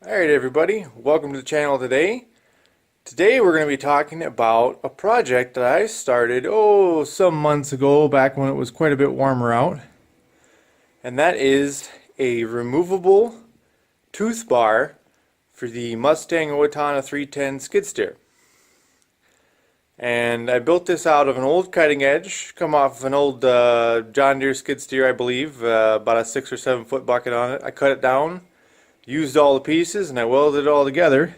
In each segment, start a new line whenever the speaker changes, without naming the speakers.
Alright everybody, welcome to the channel today. Today we're going to be talking about a project that I started, some months ago, back when it was quite a bit warmer out. And that is a removable tooth bar for the Mustang 310 skid steer. And I built this out of an old cutting edge, come off of an old John Deere skid steer, I believe, about a 6 or 7 foot bucket on it. I cut it down, used all the pieces, and I welded it all together.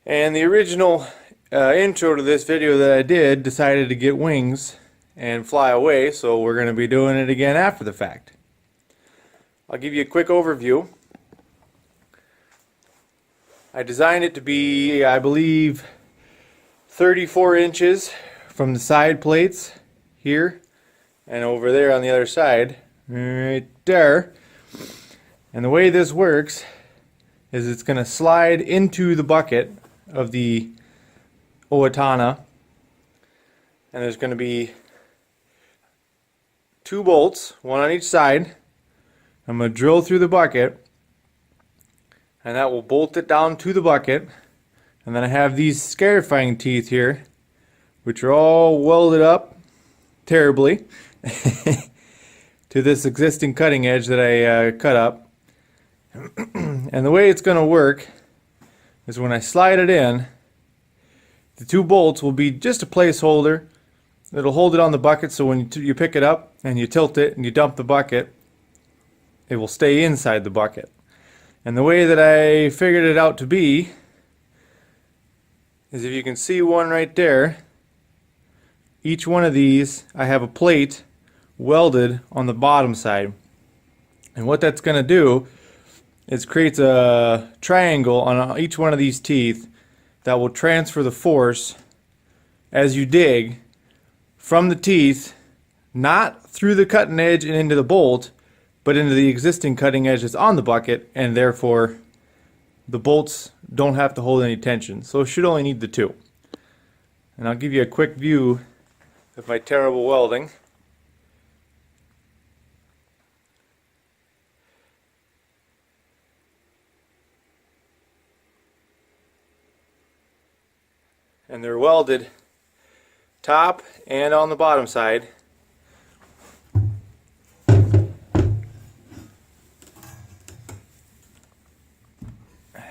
And the original intro to this video that I did decided to get wings and fly away, so we're going to be doing it again after the fact. I'll give you a quick overview. I designed it to be, I believe, 34 inches from the side plates here and over there on the other side, right there. And the way this works is it's going to slide into the bucket of the Owatonna, and there's going to be 2 bolts, one on each side. I'm going to drill through the bucket, and that will bolt it down to the bucket. And then I have these scarifying teeth here, which are all welded up terribly to this existing cutting edge that I cut up. And the way it's going to work is when I slide it in, the 2 bolts will be just a placeholder. It'll hold it on the bucket, so when you pick it up and you tilt it and you dump the bucket, it will stay inside the bucket. And the way that I figured it out to be is, if you can see one right there, each one of these I have a plate welded on the bottom side. And what that's going to do is creates a triangle on each one of these teeth that will transfer the force as you dig from the teeth, not through the cutting edge and into the bolt, but into the existing cutting edge that's on the bucket, and therefore the bolts don't have to hold any tension. So it should only need the 2. And I'll give you a quick view of my terrible welding. And they're welded top and on the bottom side. And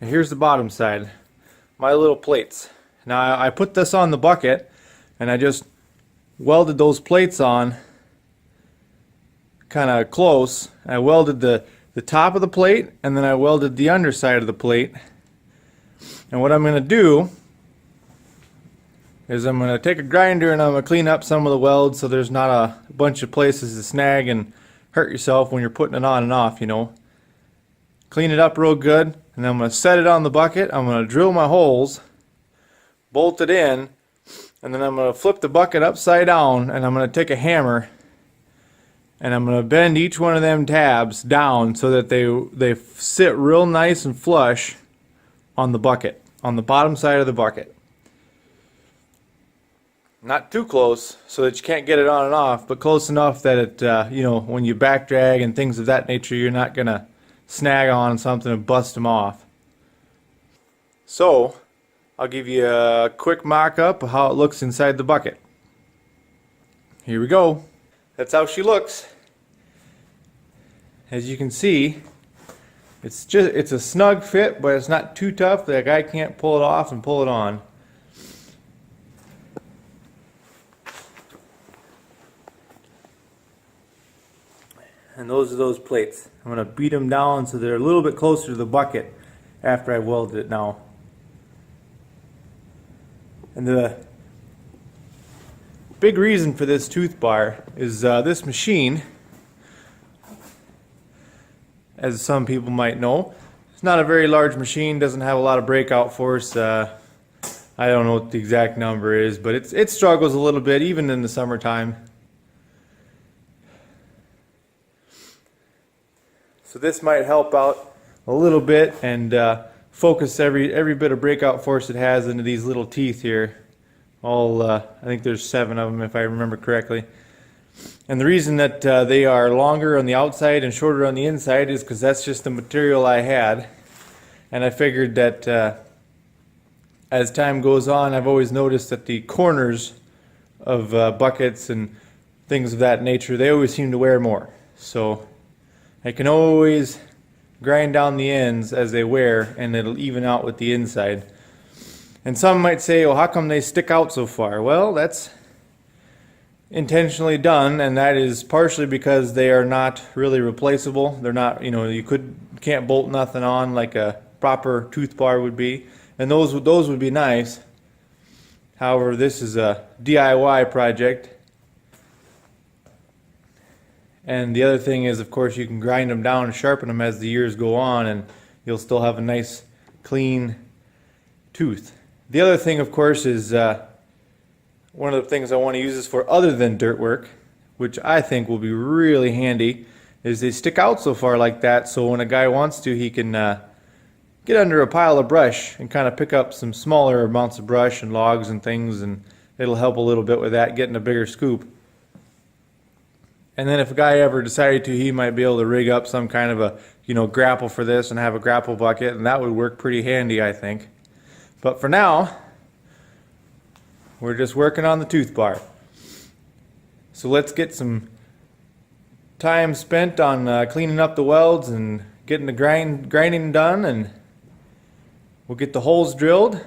here's the bottom side, my little plates. Now I put this on the bucket and I just welded those plates on kind of close. I welded the top of the plate, and then I welded the underside of the plate. And what I'm going to do is I'm going to take a grinder and I'm going to clean up some of the welds so there's not a bunch of places to snag and hurt yourself when you're putting it on and off, you know. Clean it up real good, and then I'm going to set it on the bucket. I'm going to drill my holes, bolt it in, and then I'm going to flip the bucket upside down, and I'm going to take a hammer and I'm going to bend each one of them tabs down so that they sit real nice and flush on the bucket, on the bottom side of the bucket. Not too close so that you can't get it on and off, but close enough that it, when you back drag and things of that nature, you're not going to snag on something and bust them off. So I'll give you a quick mock-up of how it looks inside the bucket. Here we go. That's how she looks. As you can see, it's a snug fit, but it's not too tough that a guy can't pull it off and pull it on. And those are those plates. I'm going to beat them down so they're a little bit closer to the bucket after I welded it now. And the big reason for this tooth bar is this machine, as some people might know, it's not a very large machine, doesn't have a lot of breakout force. I don't know what the exact number is, but it struggles a little bit even in the summertime. So this might help out a little bit and focus every bit of breakout force it has into these little teeth here. I think there's 7 of them if I remember correctly. And the reason that they are longer on the outside and shorter on the inside is because that's just the material I had. And I figured that as time goes on, I've always noticed that the corners of buckets and things of that nature, they always seem to wear more. So I can always grind down the ends as they wear, and it'll even out with the inside. And some might say, oh, how come they stick out so far? Well, that's intentionally done, and that is partially because they are not really replaceable. They're not, you can't bolt nothing on like a proper tooth bar would be, and those would be nice. However, this is a DIY project. And the other thing is, of course, you can grind them down and sharpen them as the years go on, and you'll still have a nice clean tooth. The other thing, of course, is one of the things I want to use this for other than dirt work, which I think will be really handy, is they stick out so far like that, so when a guy wants to, he can get under a pile of brush and kind of pick up some smaller amounts of brush and logs and things, and it'll help a little bit with that, getting a bigger scoop. And then if a guy ever decided to, he might be able to rig up some kind of a grapple for this and have a grapple bucket, and that would work pretty handy, I think. But for now, we're just working on the tooth bar. So let's get some time spent on cleaning up the welds and getting the grinding done, and we'll get the holes drilled,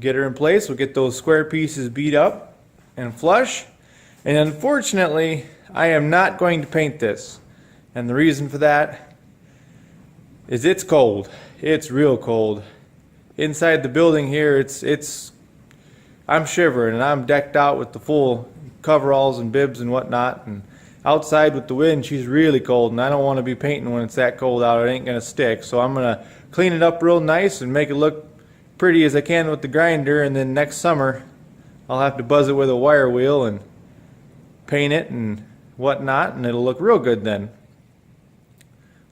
get her in place. We'll get those square pieces beat up and flush. And unfortunately, I am not going to paint this. And the reason for that is it's cold. It's real cold. Inside the building here, I'm shivering, and I'm decked out with the full coveralls and bibs and whatnot. And outside with the wind, she's really cold, and I don't want to be painting when it's that cold out. It ain't gonna stick. So I'm gonna clean it up real nice and make it look pretty as I can with the grinder. And then next summer, I'll have to buzz it with a wire wheel and paint it and whatnot, and it'll look real good then.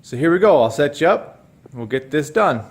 So here we go. I'll set you up. We'll get this done.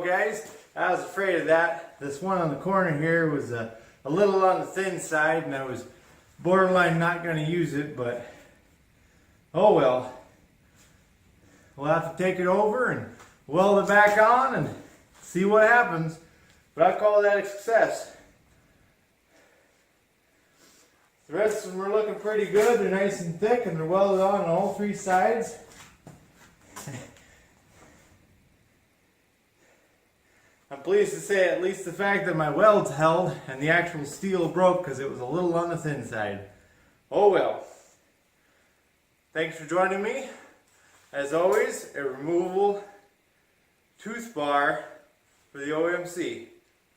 guys, I was afraid of that. This one on the corner here was a little on the thin side, and I was borderline not going to use it, but oh well. We'll have to take it over and weld it back on and see what happens. But I call that a success. The rest of them are looking pretty good. They're nice and thick and they're welded on all three sides. I'm pleased to say at least the fact that my welds held and the actual steel broke because it was a little on the thin side. Oh well. Thanks for joining me. As always, a removable tooth bar for the OMC.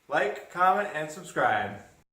Like, comment, and subscribe.